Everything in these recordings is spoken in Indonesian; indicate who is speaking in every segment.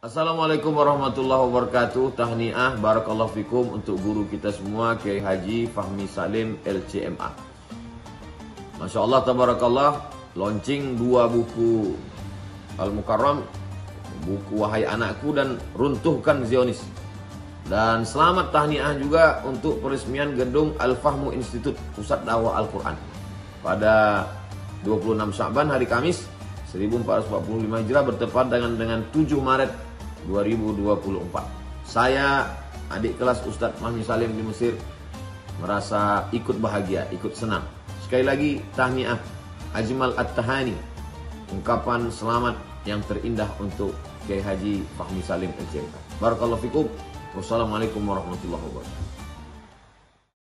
Speaker 1: Assalamualaikum warahmatullahi wabarakatuh. Tahniah barakallahu fikum untuk guru kita semua, Kiai Haji Fahmi Salim LCMA. Masya Allah tabarakallah, launching 2 buku Al-Mukarram, buku Wahai Anakku dan Runtuhkan Zionis. Dan selamat tahniah juga untuk peresmian gedung Al-Fahmu Institute Pusat Dakwah Al-Quran pada 26 Sya'ban hari Kamis 1445 Hijrah bertepatan dengan 7 Maret 2024. Saya adik kelas Ustadz Fahmi Salim di Mesir merasa ikut bahagia, ikut senang. Sekali lagi tahniah, ajmal at-tahani, ungkapan selamat yang terindah untuk Kiai Haji Fahmi Salim LCMA. Barakallahu fikum. Wassalamualaikum warahmatullahi wabarakatuh.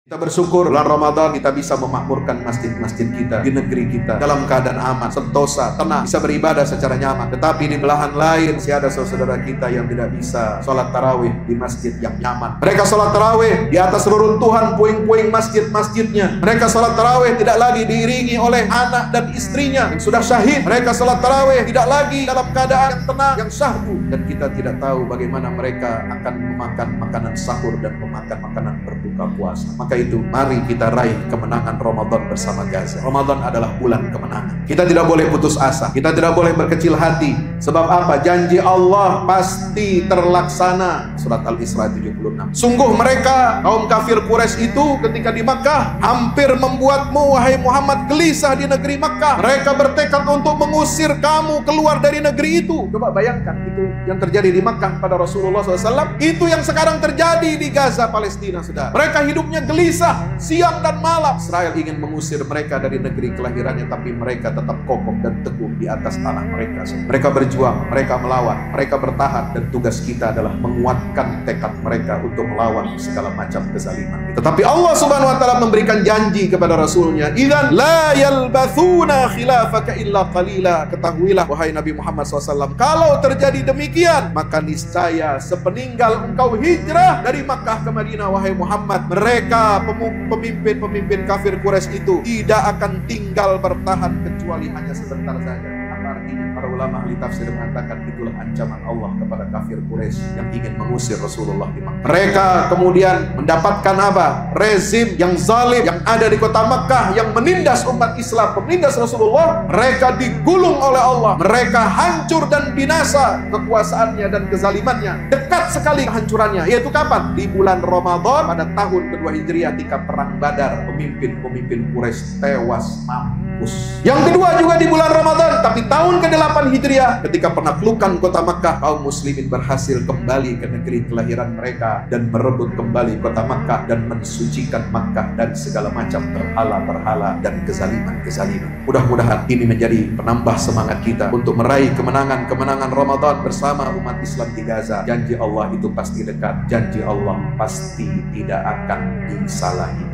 Speaker 2: Kita bersyukur bulan Ramadan kita bisa memakmurkan masjid-masjid kita di negeri kita dalam keadaan aman, sentosa, tenang, bisa beribadah secara nyaman. Tetapi di belahan lain masih ada saudara kita yang tidak bisa sholat tarawih di masjid yang nyaman. Mereka sholat tarawih di atas reruntuhan puing-puing masjid-masjidnya. Mereka sholat tarawih tidak lagi diiringi oleh anak dan istrinya yang sudah syahid. Mereka sholat tarawih tidak lagi dalam keadaan yang tenang, yang syahdu. Dan kita tidak tahu bagaimana mereka akan memakan makanan sahur dan memakan makanan berbuka puasa. Maka itu mari kita raih kemenangan Ramadan bersama Gaza. Ramadan adalah bulan kemenangan. Kita tidak boleh putus asa, kita tidak boleh berkecil hati. Sebab apa? Janji Allah pasti terlaksana. Surat Al-Isra 76. Sungguh mereka kaum kafir Quraisy itu ketika di Makkah hampir membuatmu wahai Muhammad gelisah di negeri Makkah. Mereka bertekad untuk mengusir kamu keluar dari negeri itu. Coba bayangkan itu yang terjadi di Makkah pada Rasulullah SAW. Itu yang sekarang terjadi di Gaza, Palestina, saudara. Mereka hidupnya gelisah siang dan malam. Israel ingin mengusir mereka dari negeri kelahirannya, tapi mereka tetap kokoh dan teguh di atas tanah mereka. Mereka berjuang, mereka melawan, mereka bertahan, dan tugas kita adalah menguatkan tekad mereka untuk melawan segala macam kezaliman. Tetapi Allah Subhanahu wa taala memberikan janji kepada Rasulnya, "Idzan la yalbathuna khilafaka illa qalila." Ketahuilah wahai Nabi Muhammad SAW, kalau terjadi demikian, maka niscaya sepeninggal engkau hijrah dari Makkah ke Madinah wahai Muhammad, mereka pemimpin-pemimpin kafir Quraisy itu tidak akan tinggal bertahan kecuali hanya sebentar saja. Apa artinya? Para ulama ahli tafsir mengatakan itulah ancaman Allah kepada kafir Quraisy yang ingin mengusir Rasulullah di Makkah. Mereka kemudian mendapatkan apa? Rezim yang zalim yang ada di kota Makkah yang menindas umat Islam, menindas Rasulullah. Mereka digulung oleh Allah. Mereka hancur dan binasa kekuasaannya dan kezalimannya. Dekat sekali kehancurannya, yaitu kapan? Di bulan Ramadan pada tahun kedua Hijriah ketika perang Badar, pemimpin-pemimpin Quraisy tewas mampus. Yang kedua juga di bulan Ramadan, tapi tahun ke-8 Hijriah ketika penaklukan kota Makkah, kaum muslimin berhasil kembali ke negeri kelahiran mereka dan merebut kembali kota Makkah dan mensucikan Makkah dari segala macam berhala-berhala dan kezaliman-kezaliman. Mudah-mudahan ini menjadi penambah semangat kita untuk meraih kemenangan-kemenangan Ramadan bersama umat Islam di Gaza. Janji Allah itu pasti dekat, janji Allah pasti tidak akan disalahi.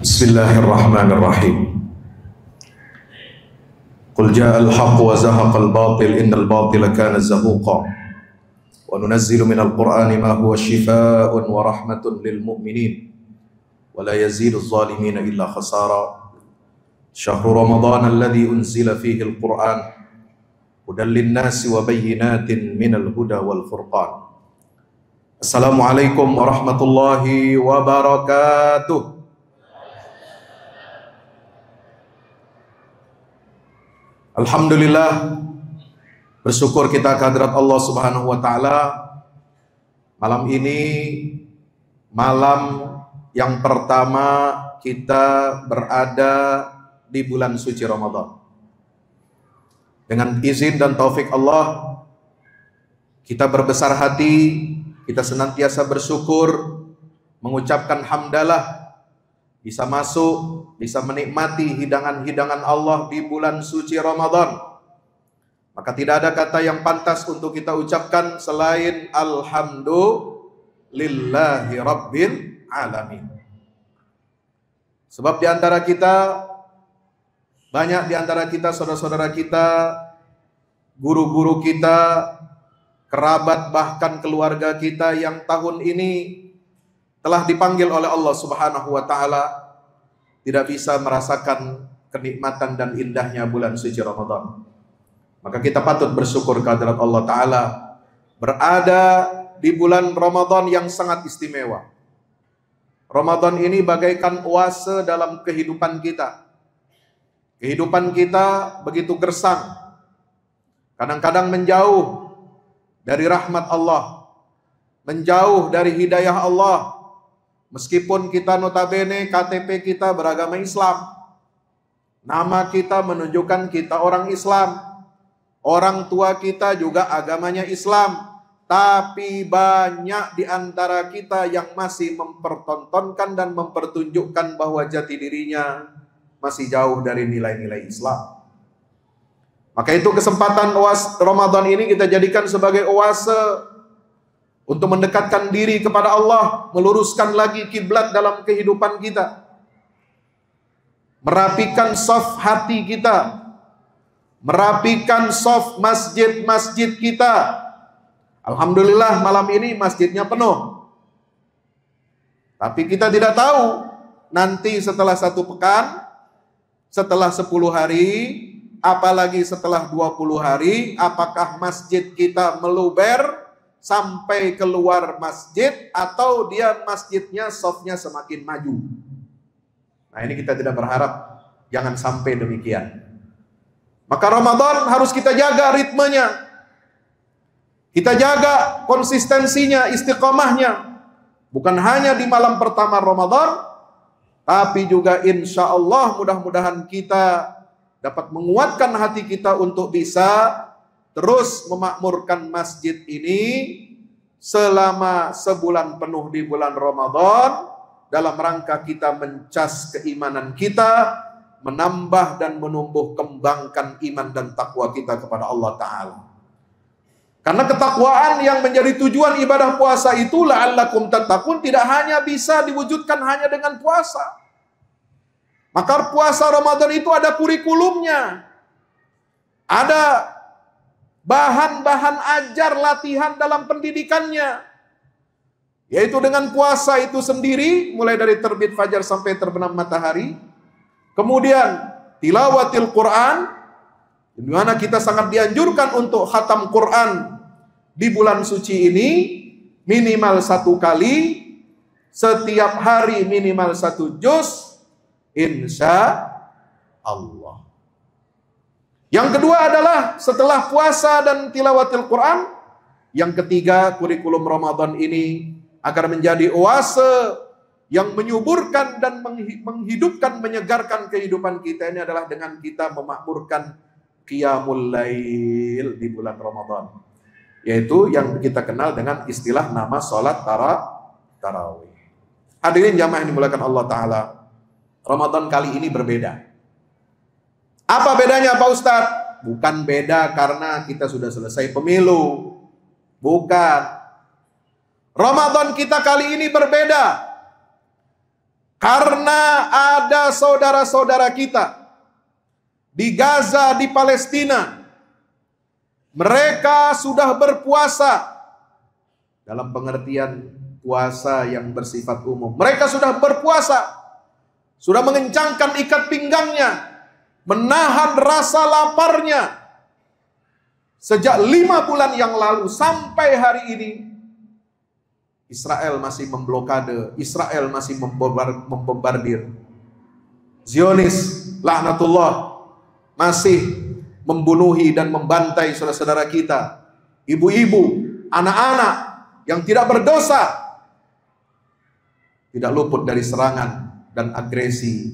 Speaker 2: Bismillahirrahmanirrahim. Qul ja'al haqq wa zahaqal batil innal batila kana zahuqa. Wa nunazzilu minal qur'ani ma huwa shifaa'un wa rahmatun lil mu'minin wa la yazidu adh-dhalimina illa khasara. Syahru Ramadan alladhi unzila fihi al-Qur'an hudan lin-nasi wa bayyinatin minal huda wal furqan. Assalamualaikum warahmatullahi wabarakatuh. Alhamdulillah, bersyukur kita kehadirat Allah Subhanahu wa taala. Malam ini malam yang pertama kita berada di bulan suci Ramadan. Dengan izin dan taufik Allah, kita berbesar hati, kita senantiasa bersyukur mengucapkan hamdalah, bisa masuk, bisa menikmati hidangan-hidangan Allah di bulan suci Ramadan. Maka tidak ada kata yang pantas untuk kita ucapkan selain alhamdulillahi rabbil alamin. Sebab di antara kita, banyak di antara kita, saudara-saudara kita, guru-guru kita, kerabat, bahkan keluarga kita yang tahun ini telah dipanggil oleh Allah Subhanahu wa taala tidak bisa merasakan kenikmatan dan indahnya bulan suci Ramadan. Maka kita patut bersyukur kehadirat Allah taala berada di bulan Ramadan yang sangat istimewa. Ramadan ini bagaikan oase dalam kehidupan kita. Kehidupan kita begitu gersang. Kadang-kadang menjauh dari rahmat Allah, menjauh dari hidayah Allah. Meskipun kita notabene KTP kita beragama Islam, nama kita menunjukkan kita orang Islam, orang tua kita juga agamanya Islam, tapi banyak di antara kita yang masih mempertontonkan dan mempertunjukkan bahwa jati dirinya masih jauh dari nilai-nilai Islam. Maka itu kesempatan Ramadan ini kita jadikan sebagai oase untuk mendekatkan diri kepada Allah, meluruskan lagi kiblat dalam kehidupan kita, merapikan shaf hati kita, merapikan shaf masjid-masjid kita. Alhamdulillah malam ini masjidnya penuh. Tapi kita tidak tahu nanti setelah 1 pekan, setelah 10 hari, apalagi setelah 20 hari, apakah masjid kita meluber sampai keluar masjid atau dia masjidnya shafnya semakin maju. Nah, ini kita tidak berharap, jangan sampai demikian. Maka Ramadan harus kita jaga ritmenya. Kita jaga konsistensinya, istiqamahnya. Bukan hanya di malam pertama Ramadan, tapi juga insya Allah mudah-mudahan kita dapat menguatkan hati kita untuk bisa terus memakmurkan masjid ini selama sebulan penuh di bulan Ramadan, dalam rangka kita mencas keimanan kita, menambah dan menumbuh kembangkan iman dan takwa kita kepada Allah Ta'ala. Karena ketakwaan yang menjadi tujuan ibadah puasa itu la'allakum tattaqun tidak hanya bisa diwujudkan hanya dengan puasa. Maka puasa Ramadan itu ada kurikulumnya. Ada bahan-bahan ajar latihan dalam pendidikannya. Yaitu dengan puasa itu sendiri, mulai dari terbit fajar sampai terbenam matahari. Kemudian tilawatil Quran, di mana kita sangat dianjurkan untuk khatam Quran di bulan suci ini minimal 1 kali, setiap hari minimal 1 juz, insya Allah. Yang kedua adalah setelah puasa dan tilawatil Quran, yang ketiga kurikulum Ramadan ini agar menjadi oase yang menyuburkan dan menghidupkan, menyegarkan kehidupan kita ini adalah dengan kita memakmurkan qiyamul lail di bulan Ramadan, yaitu yang kita kenal dengan istilah nama salat tarawih. Hadirin jamaah yang dimuliakan Allah Ta'ala, Ramadan kali ini berbeda. Apa bedanya Pak Ustadz? Bukan beda karena kita sudah selesai pemilu, bukan. Ramadan kita kali ini berbeda karena ada saudara-saudara kita di Gaza, di Palestina. Mereka sudah berpuasa dalam pengertian puasa yang bersifat umum. Mereka sudah berpuasa, sudah mengencangkan ikat pinggangnya, menahan rasa laparnya sejak 5 bulan yang lalu sampai hari ini. Israel masih memblokade, Israel masih membombardir. Zionis laknatullah masih membunuhi dan membantai saudara-saudara kita, ibu-ibu, anak-anak yang tidak berdosa, tidak luput dari serangan dan agresi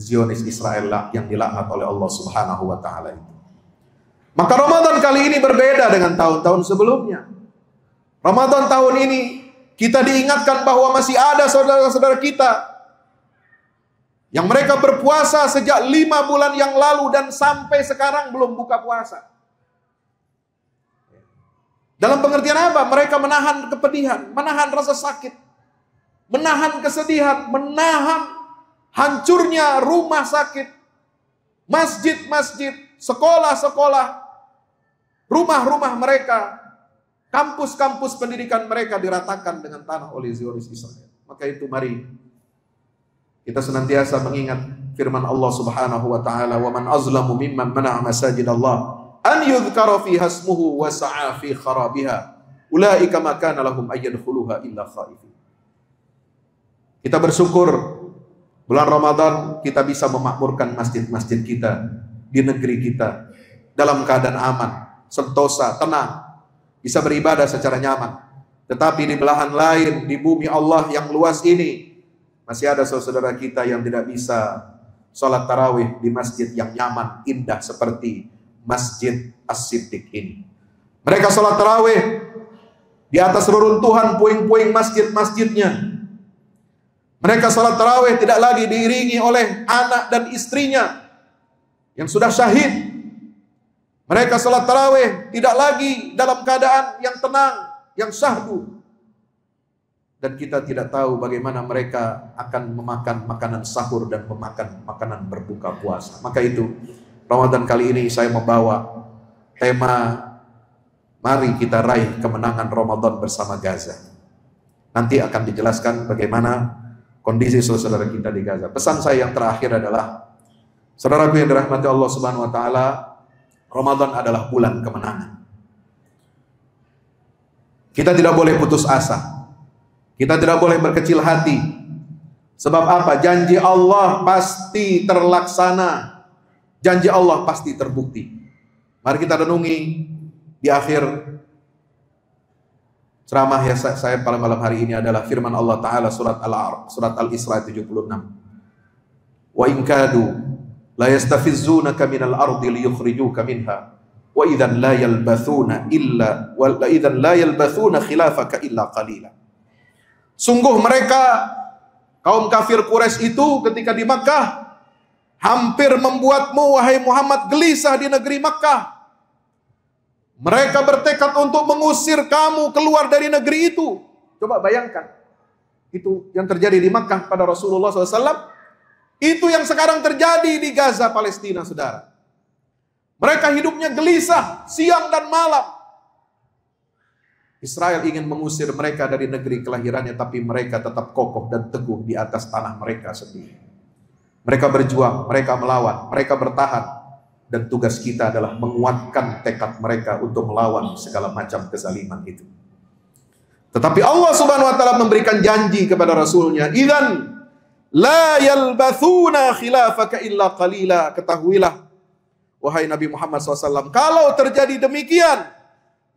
Speaker 2: Zionis Israel yang dilaknat oleh Allah Subhanahu wa Ta'ala itu. Maka Ramadan kali ini berbeda dengan tahun-tahun sebelumnya. Ramadan tahun ini Kita diingatkan bahwa masih ada saudara-saudara kita yang mereka berpuasa sejak 5 bulan yang lalu dan sampai sekarang belum buka puasa. Dalam pengertian apa? Mereka menahan kepedihan, menahan rasa sakit, menahan kesedihan, menahan hancurnya rumah sakit, masjid-masjid, sekolah-sekolah, rumah-rumah mereka, kampus-kampus pendidikan mereka diratakan dengan tanah oleh Zionis Israel. Maka itu mari kita senantiasa mengingat firman Allah Subhanahu wa taala, "Wa man azlamu mimman mana'a masajidallah an yudhkara fiha ismuhu wa sa'a fi kharabiha. Ulaika ma kana lahum ay yadkhuluha illa khaifin." Kita bersyukur bulan Ramadan kita bisa memakmurkan masjid-masjid kita di negeri kita dalam keadaan aman, sentosa, tenang, bisa beribadah secara nyaman. Tetapi di belahan lain, di bumi Allah yang luas ini, masih ada saudara kita yang tidak bisa sholat tarawih di masjid yang nyaman, indah seperti Masjid As-Siddiq ini. Mereka sholat tarawih di atas reruntuhan puing-puing masjid-masjidnya. Mereka sholat tarawih tidak lagi diiringi oleh anak dan istrinya yang sudah syahid. Mereka sholat tarawih tidak lagi dalam keadaan yang tenang, yang syahdu. Dan kita tidak tahu bagaimana mereka akan memakan makanan sahur dan memakan makanan berbuka puasa. Maka itu Ramadan kali ini saya membawa tema, mari kita raih kemenangan Ramadan bersama Gaza. Nanti akan dijelaskan bagaimana kondisi saudara kita di Gaza. Pesan saya yang terakhir adalah, saudaraku yang dirahmati Allah Subhanahu wa taala, Ramadan adalah bulan kemenangan. Kita tidak boleh putus asa. Kita tidak boleh berkecil hati. Sebab apa? Janji Allah pasti terlaksana. Janji Allah pasti terbukti. Mari kita renungi di akhir ceramah yang saya pada malam hari ini adalah firman Allah Ta'ala surat Al-Isra 76. Wa in kadu la yastafizzunaka minal ardi liyukhrijuka minha wa idzan la yalbathuna khilafaka illa qalila. Sungguh mereka kaum kafir Quraisy itu ketika di Makkah hampir membuatmu wahai Muhammad gelisah di negeri Makkah. Mereka bertekad untuk mengusir kamu keluar dari negeri itu. Coba bayangkan, itu yang terjadi di Makkah pada Rasulullah SAW. Itu yang sekarang terjadi di Gaza, Palestina, saudara. Mereka hidupnya gelisah siang dan malam. Israel ingin mengusir mereka dari negeri kelahirannya, tapi mereka tetap kokoh dan teguh di atas tanah mereka sendiri. Mereka berjuang, mereka melawan, mereka bertahan. Dan tugas kita adalah menguatkan tekad mereka untuk melawan segala macam kezaliman itu. Tetapi Allah Subhanahu wa taala memberikan janji kepada Rasulnya, "Idzan la yalbathuna khilafaka illa qalila." Ketahuilah wahai Nabi Muhammad SAW, kalau terjadi demikian,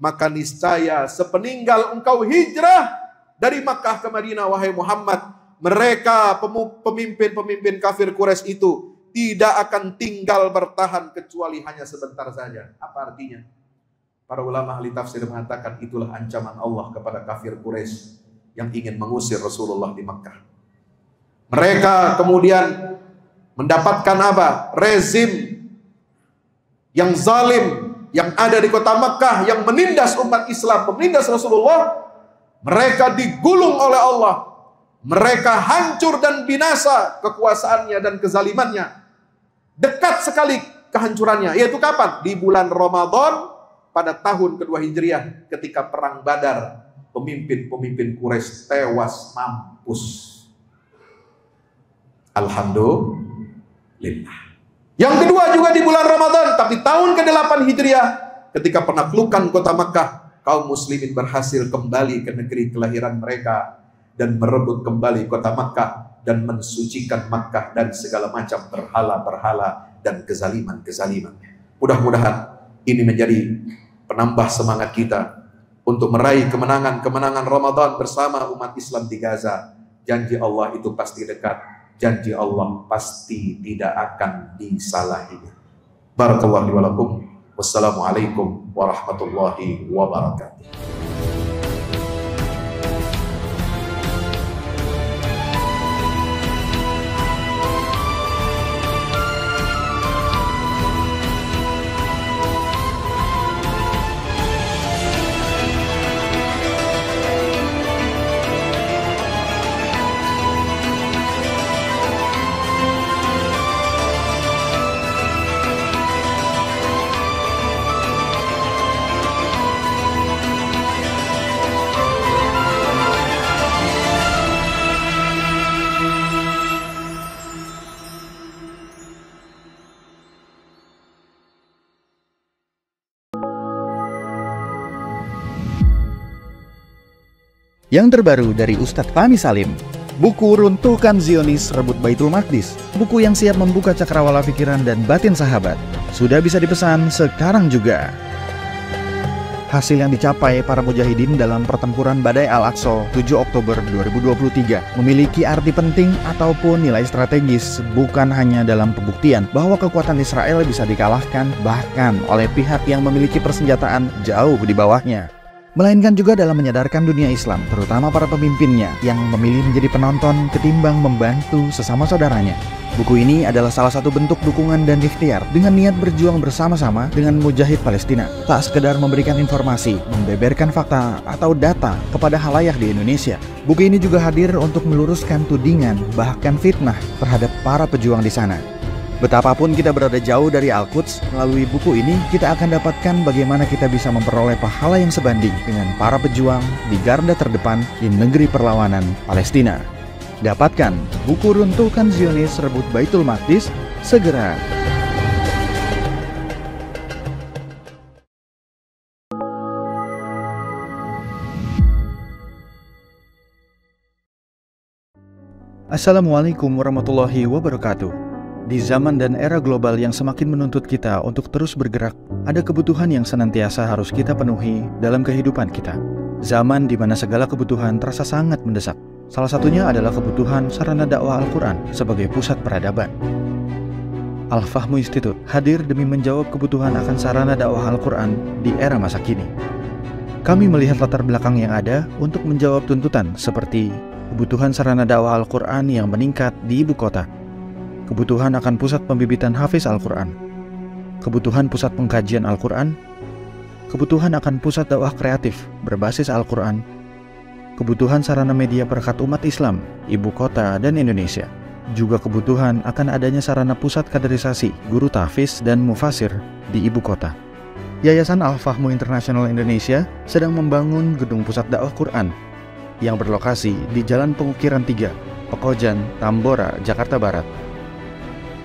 Speaker 2: maka niscaya sepeninggal engkau hijrah dari Makkah ke Madinah, wahai Muhammad, mereka pemimpin-pemimpin kafir Quraisy itu tidak akan tinggal bertahan kecuali hanya sebentar saja. Apa artinya? Para ulama ahli tafsir mengatakan itulah ancaman Allah kepada kafir Quraisy yang ingin mengusir Rasulullah di Makkah. Mereka kemudian mendapatkan apa? Rezim yang zalim yang ada di kota Makkah, yang menindas umat Islam, menindas Rasulullah. Mereka digulung oleh Allah. Mereka hancur dan binasa kekuasaannya dan kezalimannya. Dekat sekali kehancurannya. Yaitu kapan? Di bulan Ramadan pada tahun kedua Hijriah, ketika perang Badar. Pemimpin-pemimpin Quraisy tewas mampus. Alhamdulillah. Yang kedua juga di bulan Ramadan, tapi tahun ke-8 Hijriah, ketika penaklukan kota Makkah, kaum muslimin berhasil kembali ke negeri kelahiran mereka dan merebut kembali kota Makkah dan mensucikan Makkah dari segala macam berhala-berhala dan kezaliman-kezaliman. Mudah-mudahan ini menjadi penambah semangat kita untuk meraih kemenangan-kemenangan Ramadan bersama umat Islam di Gaza. Janji Allah itu pasti dekat. Janji Allah pasti tidak akan disalahi. Barakallahu li wa lakum. Wassalamualaikum warahmatullahi wabarakatuh.
Speaker 3: Yang terbaru dari Ustadz Fahmi Salim, buku Runtuhkan Zionis Rebut Baitul Maqdis, buku yang siap membuka cakrawala pikiran dan batin sahabat, sudah bisa dipesan sekarang juga. Hasil yang dicapai para mujahidin dalam pertempuran Badai Al-Aqsa 7 Oktober 2023 memiliki arti penting ataupun nilai strategis, bukan hanya dalam pembuktian bahwa kekuatan Israel bisa dikalahkan bahkan oleh pihak yang memiliki persenjataan jauh di bawahnya, melainkan juga dalam menyadarkan dunia Islam, terutama para pemimpinnya yang memilih menjadi penonton ketimbang membantu sesama saudaranya. Buku ini adalah salah satu bentuk dukungan dan ikhtiar dengan niat berjuang bersama-sama dengan mujahid Palestina. Tak sekedar memberikan informasi, membeberkan fakta atau data kepada khalayak di Indonesia. Buku ini juga hadir untuk meluruskan tudingan bahkan fitnah terhadap para pejuang di sana. Betapapun kita berada jauh dari Al-Quds, melalui buku ini kita akan dapatkan bagaimana kita bisa memperoleh pahala yang sebanding dengan para pejuang di garda terdepan di negeri perlawanan Palestina. Dapatkan buku Runtuhkan Zionis Rebut Baitul Maqdis segera. Assalamualaikum warahmatullahi wabarakatuh. Di zaman dan era global yang semakin menuntut kita untuk terus bergerak, ada kebutuhan yang senantiasa harus kita penuhi dalam kehidupan kita. Zaman di mana segala kebutuhan terasa sangat mendesak. Salah satunya adalah kebutuhan sarana dakwah Al-Quran sebagai pusat peradaban. Al-Fahmu Institute hadir demi menjawab kebutuhan akan sarana dakwah Al-Quran di era masa kini. Kami melihat latar belakang yang ada untuk menjawab tuntutan seperti kebutuhan sarana dakwah Al-Quran yang meningkat di ibu kota, kebutuhan akan pusat pembibitan hafiz Al-Quran, kebutuhan pusat pengkajian Al-Quran, kebutuhan akan pusat dakwah kreatif berbasis Al-Quran, kebutuhan sarana media perekat umat Islam, ibu kota dan Indonesia, juga kebutuhan akan adanya sarana pusat kaderisasi guru tahfiz dan mufasir di ibu kota. Yayasan Al-Fahmu International Indonesia sedang membangun gedung pusat dakwah Quran yang berlokasi di Jalan Pengukiran 3, Pekojan, Tambora, Jakarta Barat.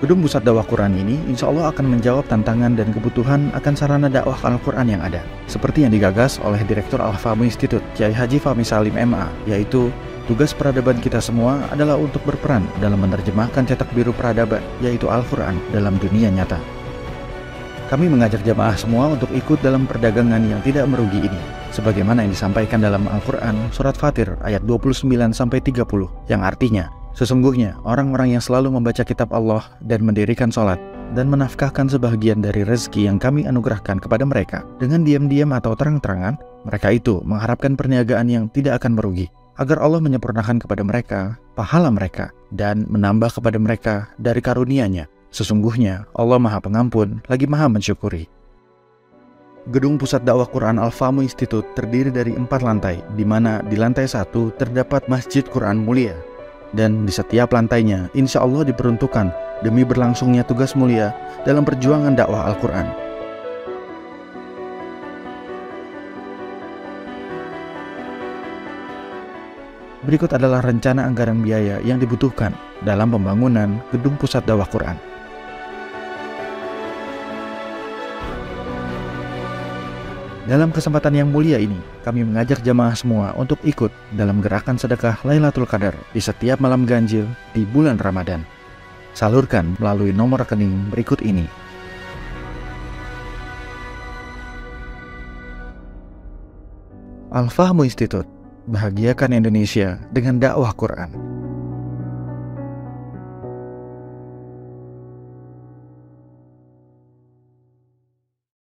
Speaker 3: Gedung pusat dakwah Quran ini insya Allah akan menjawab tantangan dan kebutuhan akan sarana dakwah Al-Quran yang ada, seperti yang digagas oleh Direktur Al-Fahmu Institute, Kiai Haji Fahmi Salim MA, yaitu tugas peradaban kita semua adalah untuk berperan dalam menerjemahkan cetak biru peradaban, yaitu Al-Quran, dalam dunia nyata. Kami mengajak jamaah semua untuk ikut dalam perdagangan yang tidak merugi ini, sebagaimana yang disampaikan dalam Al-Quran Surat Fatir ayat 29-30, yang artinya, sesungguhnya orang-orang yang selalu membaca kitab Allah dan mendirikan sholat dan menafkahkan sebahagian dari rezeki yang kami anugerahkan kepada mereka dengan diam-diam atau terang-terangan, mereka itu mengharapkan perniagaan yang tidak akan merugi, agar Allah menyempurnakan kepada mereka pahala mereka dan menambah kepada mereka dari karunia-Nya. Sesungguhnya Allah Maha Pengampun lagi Maha Mensyukuri. Gedung Pusat Dakwah Quran Al-Fahmu Institute terdiri dari 4 lantai, di mana di lantai 1 terdapat Masjid Quran Mulia, dan di setiap lantainya insya Allah diperuntukkan demi berlangsungnya tugas mulia dalam perjuangan dakwah Al-Quran. Berikut adalah rencana anggaran biaya yang dibutuhkan dalam pembangunan gedung pusat dakwah Quran. Dalam kesempatan yang mulia ini, kami mengajak jamaah semua untuk ikut dalam gerakan sedekah Lailatul Qadar di setiap malam ganjil di bulan Ramadan. Salurkan melalui nomor rekening berikut ini. Al-Fahmu Institute, bahagiakan Indonesia dengan dakwah Quran.